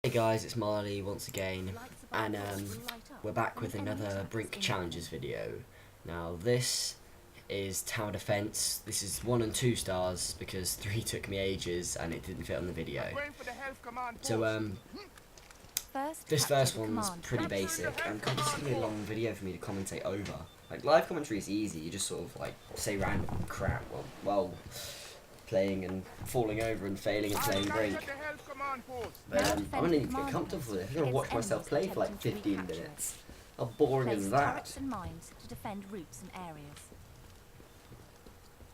Hey guys, it's Marley once again, and we're back with another Brink Challenges video. Now this is tower defense. This is 1 and 2 stars because 3 took me ages and it didn't fit on the video. So this first one's pretty basic, and this is gonna be a long video for me to commentate over. Like live commentary is easy, you just sort of like say random crap while playing and falling over and failing and playing Brink. But I'm gonna need to get comfortable with it. I'm gonna watch myself play for like 15 minutes. How boring is that?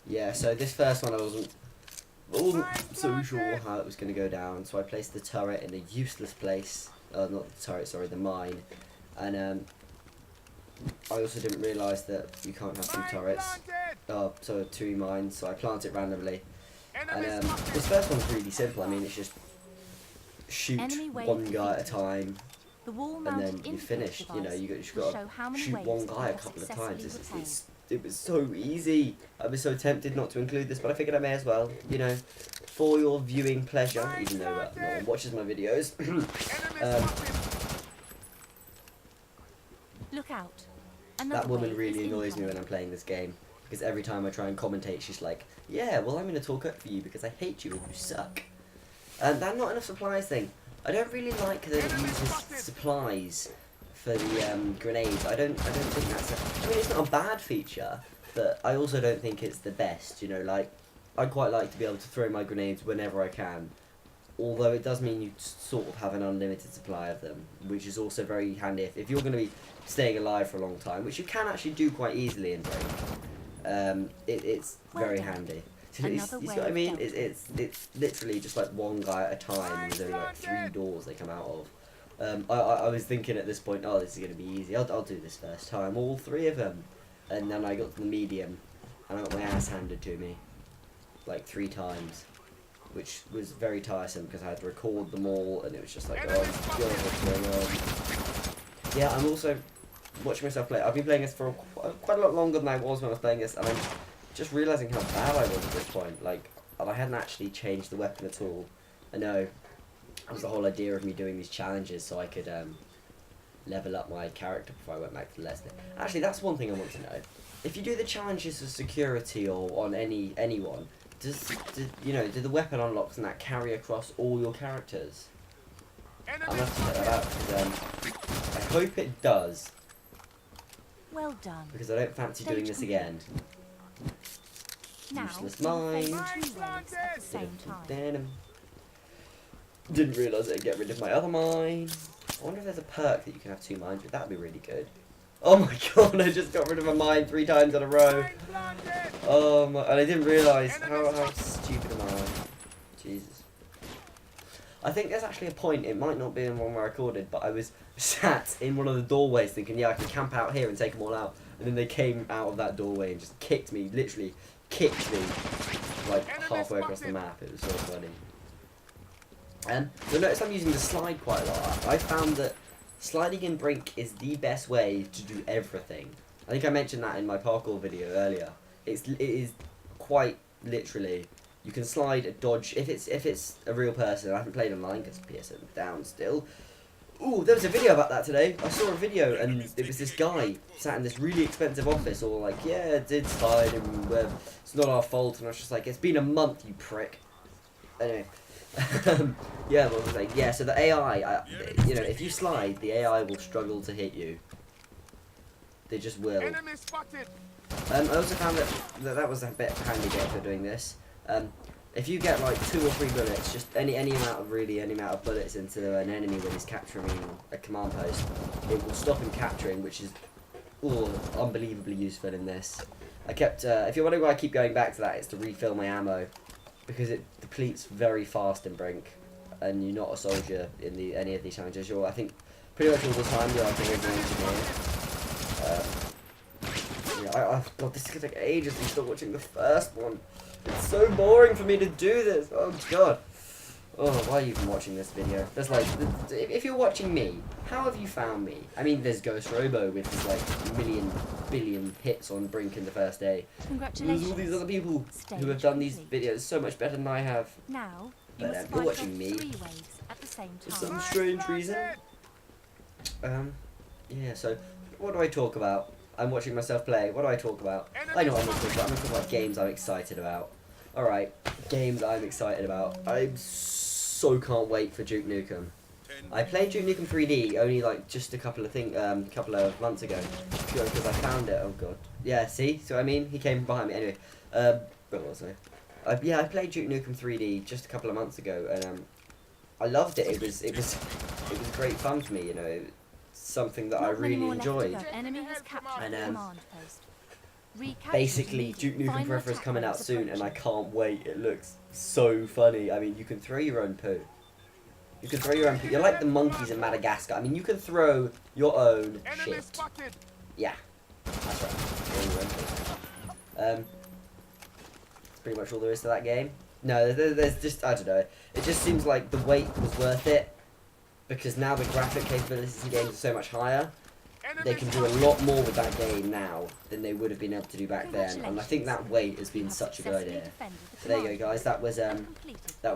Yeah, so this first one I wasn't so sure how it was gonna go down, so I placed the turret in a useless place. Not the turret, sorry, the mine. And I also didn't realise that you can't have 2 turrets. So 2 mines, so I planted it randomly. And this first one's really simple. I mean, it's just shoot one guy at a time, and then you're finished. You know, you just got to shoot one guy a couple of times. It was so easy. I was so tempted not to include this, but I figured I may as well. You know, for your viewing pleasure, even though no one watches my videos. Look out! That woman really annoys me when I'm playing this game. Because every time I try and commentate, she's like, yeah, well, I'm going to talk up for you because I hate you and you suck. And that not enough supplies thing. I don't really like that it uses supplies for the grenades. I don't think that's I mean, it's not a bad feature, but I also don't think it's the best, you know, like, I'd quite like to be able to throw my grenades whenever I can. Although it does mean you sort of have an unlimited supply of them, which is also very handy if you're going to be staying alive for a long time, which you can actually do quite easily in Brink. It's very handy. You see what I mean? It's literally just like one guy at a time, and there's only like 3 doors they come out of. I was thinking at this point, oh, this is going to be easy. I'll do this first time, all 3 of them. And then I got to the medium, and I got my ass handed to me, like 3 times. Which was very tiresome because I had to record them all, and it was just like, oh god, what's going on? Yeah, I'm also watching myself play. I've been playing this for quite a lot longer than I was when I was playing this, and I'm just realising how bad I was at this point. Like, I hadn't actually changed the weapon at all. I know, that was the whole idea of me doing these challenges, so I could level up my character before I went back to Leslie. Actually, that's one thing I want to know. If you do the challenges for security or on anyone, do the weapon unlocks and that carry across all your characters? I'll have to check that out, because I hope it does. Well done. Because I don't fancy doing this again. Useless mine. Didn't realise I'd get rid of my other mine. I wonder if there's a perk that you can have 2 mines, but that'd be really good. Oh my god, I just got rid of a mine 3 times in a row. Oh my, and I didn't realise how stupid am I. Jesus. I think there's actually a point, it might not be in one where I recorded, but I was sat in one of the doorways thinking, yeah, I can camp out here and take them all out. And then they came out of that doorway and just kicked me, literally kicked me, like halfway across the map. It was so funny. You'll notice I'm using the slide quite a lot. I found that sliding in Brink is the best way to do everything. I think I mentioned that in my parkour video earlier. It is quite literally, you can slide, dodge, if it's a real person. I haven't played online because PSN down still. Ooh, there was a video about that today. I saw a video and it was this guy sat in this really expensive office, all like, yeah, it did slide and it's not our fault. And I was just like, it's been a month, you prick. Anyway. Yeah, what was I saying? Yeah, so the AI, you know, if you slide, the AI will struggle to hit you. They just will. I also found that was a bit handy bit for doing this. If you get like 2 or 3 bullets, just any amount of bullets into an enemy when he's capturing a command post, it will stop him capturing, which is unbelievably useful in this. If you're wondering why I keep going back to that, it's to refill my ammo. Because it depletes very fast in Brink, and you're not a soldier in any of these challenges. You're, I think, pretty much all the time you're like a regular engineer. Yeah, God, this is gonna take ages. I'm still watching the first one. It's so boring for me to do this. Oh God. Oh, why are you even watching this video? There's like, if you're watching me, how have you found me? I mean, there's Ghost Robo with his like billion hits on Brink in the first day. Congratulations. There's all these other people who have done these videos so much better than I have. Now, But you're watching me. same for time. some strange reason. Yeah, so what do I talk about? I'm watching myself play. What do I talk about? I know what I'm going to talk about. I'm going to talk about games I'm excited about. Alright, games I'm excited about. I so can't wait for Duke Nukem. I played Duke Nukem 3D only like just a couple of months ago because I found it. Oh god. Yeah, see what I mean? He came behind me anyway. Where was I? Yeah, I played Duke Nukem 3D just a couple of months ago, and I loved it. It was great fun for me. You know, something that I Not many really more left to enjoyed. go. Enemy has captured And, the command post. Recapture Basically, Duke immediately. Nukem Final Forever is attack coming out waves soon, and I approaching. can't wait. It looks so funny. I mean, you can throw your own poo. You can throw your own poo. You're like the monkeys in Madagascar. I mean, you can throw your own shit. Yeah, that's right. Throw your own poo. That's pretty much all there is to that game. No, there's just, I don't know. It just seems like the wait was worth it, because now the graphic capabilities in games are so much higher. They can do a lot more with that game now than they would have been able to do back then, and I think that wait has been such a good idea. So there you go, guys. That was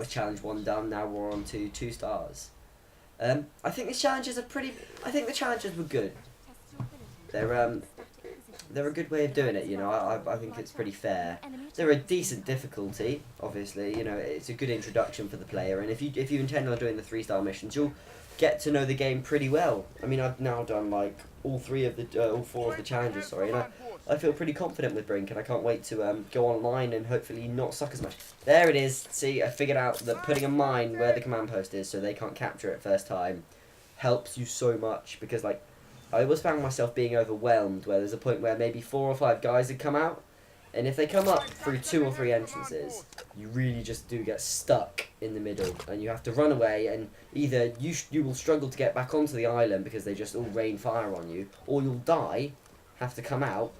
challenge 1 done. Now we're on to 2 stars. I think the challenges are pretty. I think the challenges were good. They're a good way of doing it. You know, I think it's pretty fair. They're a decent difficulty. Obviously, you know, it's a good introduction for the player, and if you intend on doing the 3-star missions, you'll get to know the game pretty well. I mean, I've now done like all 4 of the challenges, sorry, and I feel pretty confident with Brink, and I can't wait to go online and hopefully not suck as much. There it is. See, I figured out that putting a mine where the command post is so they can't capture it first time helps you so much, because like I always found myself being overwhelmed where there's a point where maybe 4 or 5 guys had come out, and if they come up through 2 or 3 entrances, you really just do get stuck in the middle, and you have to run away, and either you will struggle to get back onto the island because they just all rain fire on you, or you'll die, have to come out,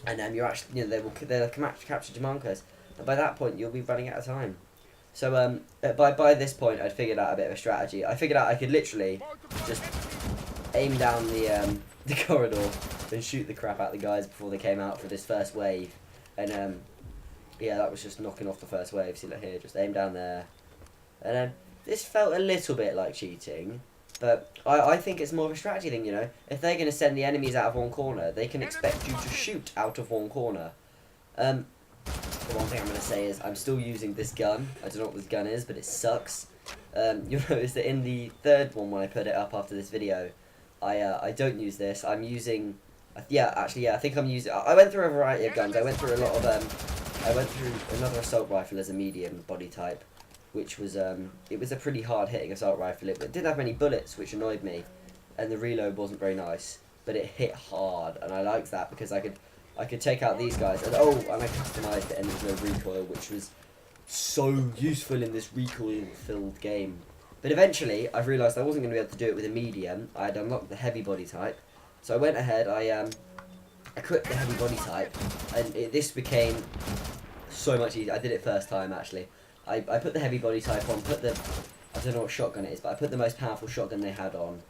and then you're actually, you know, they'll capture your markers, and by that point you'll be running out of time. So by this point I'd figured out a bit of a strategy. I figured out I could literally just aim down the corridor and shoot the crap out of the guys before they came out for this first wave, and yeah, that was just knocking off the first wave. See, look here, just aim down there, and this felt a little bit like cheating, but I think it's more of a strategy thing. You know, if they're going to send the enemies out of one corner, they can expect you to shoot out of one corner. The one thing I'm going to say is I'm still using this gun. I don't know what this gun is, but it sucks. You'll notice that in the 3rd one, when I put it up after this video, I don't use this. I'm using, I think I'm using. I went through a variety of guns. I went through a lot of I went through another assault rifle as a medium body type, which was it was a pretty hard hitting assault rifle. It didn't have many bullets, which annoyed me, and the reload wasn't very nice. But it hit hard, and I liked that because I could take out these guys, and I customized it, and there was no recoil, which was so useful in this recoil-filled game. But eventually, I realised I wasn't going to be able to do it with a medium. I had unlocked the heavy body type, so I went ahead. I equipped the heavy body type, and this became so much easier. I did it first time actually. I put the heavy body type on. I don't know what shotgun it is, but I put the most powerful shotgun they had on,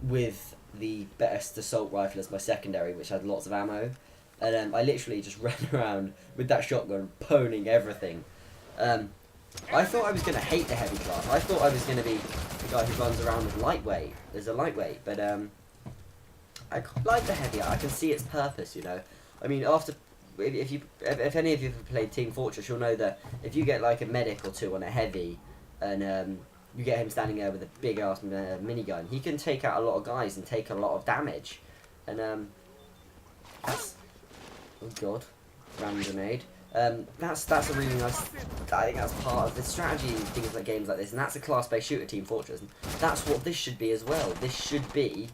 with the best assault rifle as my secondary, which had lots of ammo, and I literally just ran around with that shotgun, poning everything. I thought I was going to hate the heavy class. I thought I was going to be the guy who runs around with lightweight. There's a lightweight, but I quite like the heavy. I can see its purpose, you know. I mean, if any of you have played Team Fortress, you'll know that if you get like a medic or 2 on a heavy, and you get him standing there with a big ass minigun, he can take out a lot of guys and take a lot of damage. And that's, oh god, random grenade. That's a really nice. I think that's part of the strategy in things like games like this, and that's a class-based shooter, Team Fortress. And that's what this should be as well. This should be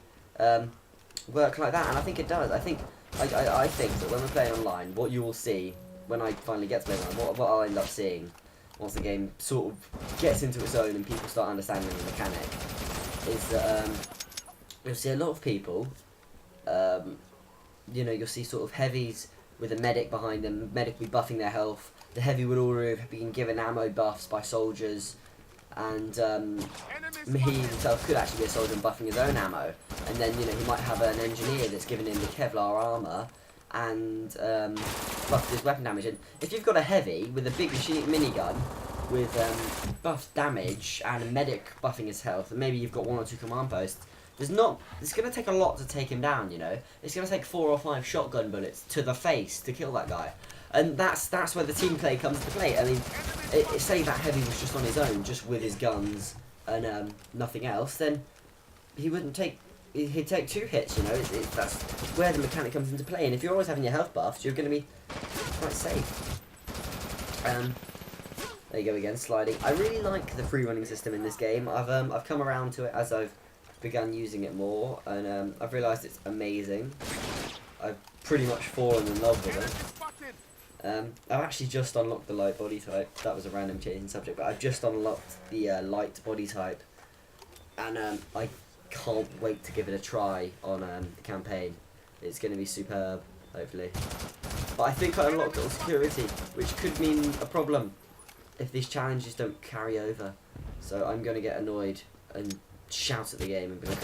work like that, and I think it does. I think that when we're playing online, what you will see when I finally get to play online, what I'll end up seeing once the game sort of gets into its own and people start understanding the mechanic, is that you'll see a lot of people. You know, you'll see sort of heavies with a medic behind them, medic will be buffing their health. The heavy would already have been given ammo buffs by soldiers, and he himself could actually be a soldier and buffing his own ammo. And then, you know, he might have an engineer that's given him the Kevlar armour and buffed his weapon damage. And if you've got a heavy with a big minigun, with buff damage and a medic buffing his health, and maybe you've got 1 or 2 command posts, it's going to take a lot to take him down, you know. It's going to take 4 or 5 shotgun bullets to the face to kill that guy. And that's where the team play comes to play. I mean, say that Heavy was just on his own, just with his guns and nothing else, then he wouldn't take... He'd take 2 hits, you know. That's where the mechanic comes into play. And if you're always having your health buffed, you're going to be quite safe. There you go again, sliding. I really like the free running system in this game. I've come around to it as I've begun using it more, and I've realised it's amazing. I've pretty much fallen in love with it. I've actually just unlocked the light body type. That was a random change in subject, but I've just unlocked the light body type, and I can't wait to give it a try on the campaign. It's going to be superb, hopefully. But I think I unlocked it on security, which could mean a problem if these challenges don't carry over. So I'm going to get annoyed and shout at the game and be like,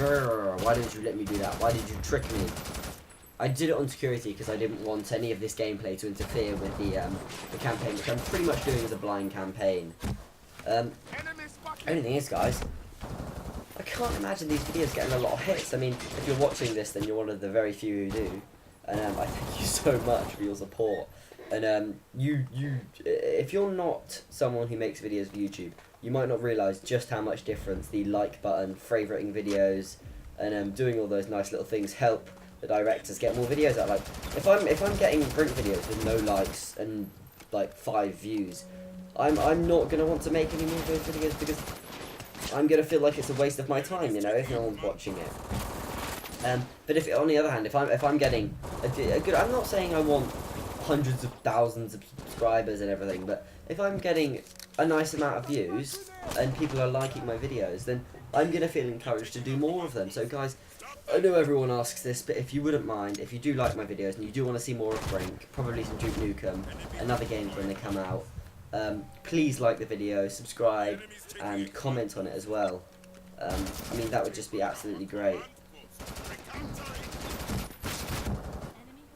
why didn't you let me do that? Why did you trick me? I did it on security because I didn't want any of this gameplay to interfere with the campaign, which I'm pretty much doing as a blind campaign. Only thing is, guys, I can't imagine these videos getting a lot of hits. I mean, if you're watching this, then you're one of the very few who do. And I thank you so much for your support. And if you're not someone who makes videos for YouTube, you might not realise just how much difference the like button, favouriting videos, and doing all those nice little things help the directors get more videos out. Like, if I'm getting Brink videos with no likes and like 5 views, I'm not gonna want to make any more of those videos because I'm gonna feel like it's a waste of my time, you know, if no one's watching it. But if on the other hand, if I'm getting a good, I'm not saying I want hundreds of thousands of subscribers and everything, but if I'm getting a nice amount of views and people are liking my videos, then I'm gonna feel encouraged to do more of them. So guys, I know everyone asks this, but if you wouldn't mind, if you do like my videos and you do want to see more of Brink, probably some Duke Nukem and other games when they come out, please like the video, subscribe, and comment on it as well. I mean, that would just be absolutely great.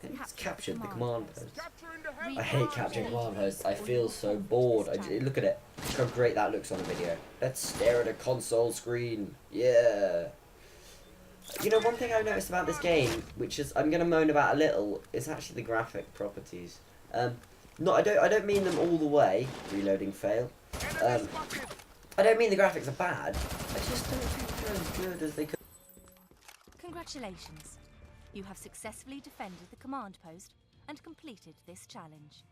It's captured the command post. I hate capturing command posts. I feel so bored. Look at it. Look how great that looks on a video. Let's stare at a console screen. Yeah. You know, one thing I've noticed about this game, which is I'm going to moan about a little, is actually the graphic properties. No, I don't mean them all the way. Reloading fail. I don't mean the graphics are bad. I just don't think they're as good as they could. Congratulations. You have successfully defended the command post and completed this challenge.